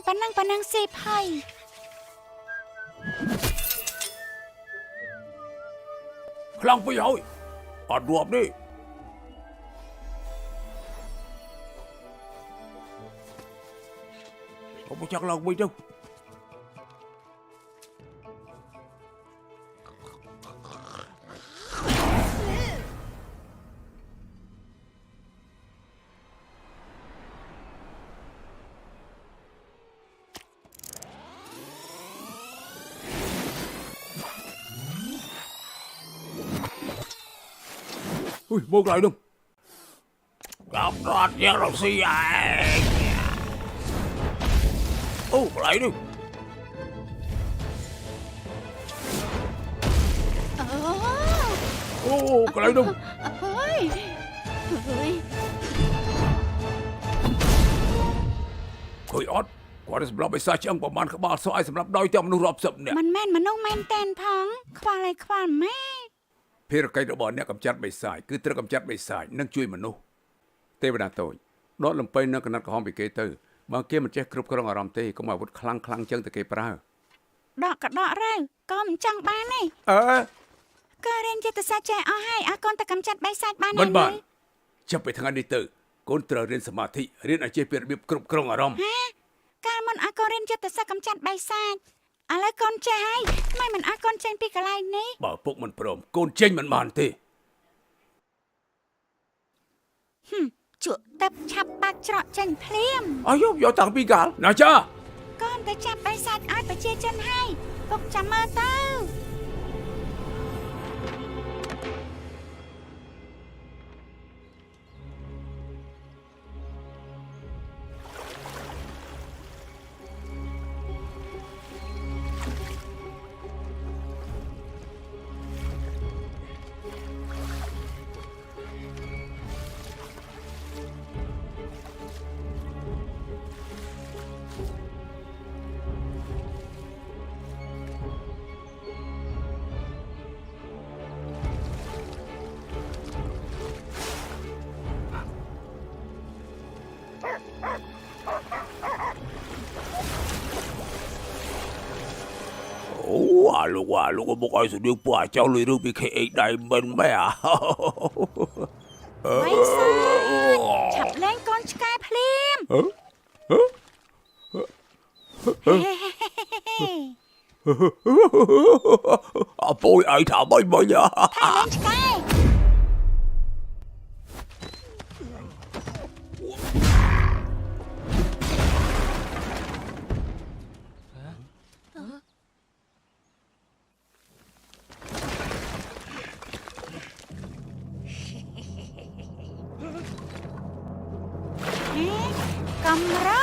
ប៉ណ្ណឹងសេផៃខ្លាំងពេកហើយអត់រាប់នេះកុំចាក់ឡើងវិញទៅមកlại luôn gặp rọt nha rồi xì lại đi cái lại luôn ឃើញអត់គាត់សម្រាប់បិសាចឆ្អឹងប្រមាណក្បាលសក់ឲ្យសម្រាប់ដោយតែមនុស្សរាប់សិបនាក់ មិនមែនមនុស្សមែនតែនផងខ្វល់ឲ្យខ្វល់ម៉ែ ភារកិច្ចរបស់អ្នកកម្ចាត់បិសាចគឺត្រូវកម្ចាត់បិសាចនិងជួយមនុស្សទេវតាតូចដកលំពៃនៅកណាត់ក្រហមពីគេទៅបើគេមិនចេះគ្រប់គ្រងអារម្មណ៍ទេកុំអាវុធខ្លាំងចឹងទៅគេប្រើ ដកក៏ដករើក៏មិនចង់បានទេក៏រៀនយុទ្ធសាស្ត្រចេះអស់ហើយឲ្យកូនទៅកម្ចាត់បិសាចបាន មិនបានចាប់ពីថ្ងៃនេះទៅកូនត្រូវរៀនសមាធិរៀនឲ្យចេះពីរបៀបគ្រប់គ្រងអារម្មណ៍ កាលមុនឲ្យកូនរៀនយុទ្ធសាស្ត្រកម្ចាត់បិសាចឥឡូវកូនចេះហើយមិនឲ្យកូនចេញពីកន្លែងនេះ បើពុកមិនព្រមកូនចេញមិនបានទេ ជក់ទឹកឆាប់បាក់ច្រកចេញភ្លាម អាយយកតាំងពីកាលណាចា កូនទៅចាប់បិសាចឲ្យប្រជាជនហើយពុកចាំមើលទៅ លោកមកឲ្យស្តៀងពួកអាចៅលុយរឿងពី KX Diamond មែន បិសាចឆាប់លេងកូនឆ្កែភ្លាម អពុយឲ្យថាមិនមកយ៉ា ថាលេងឆ្កែ កំរោ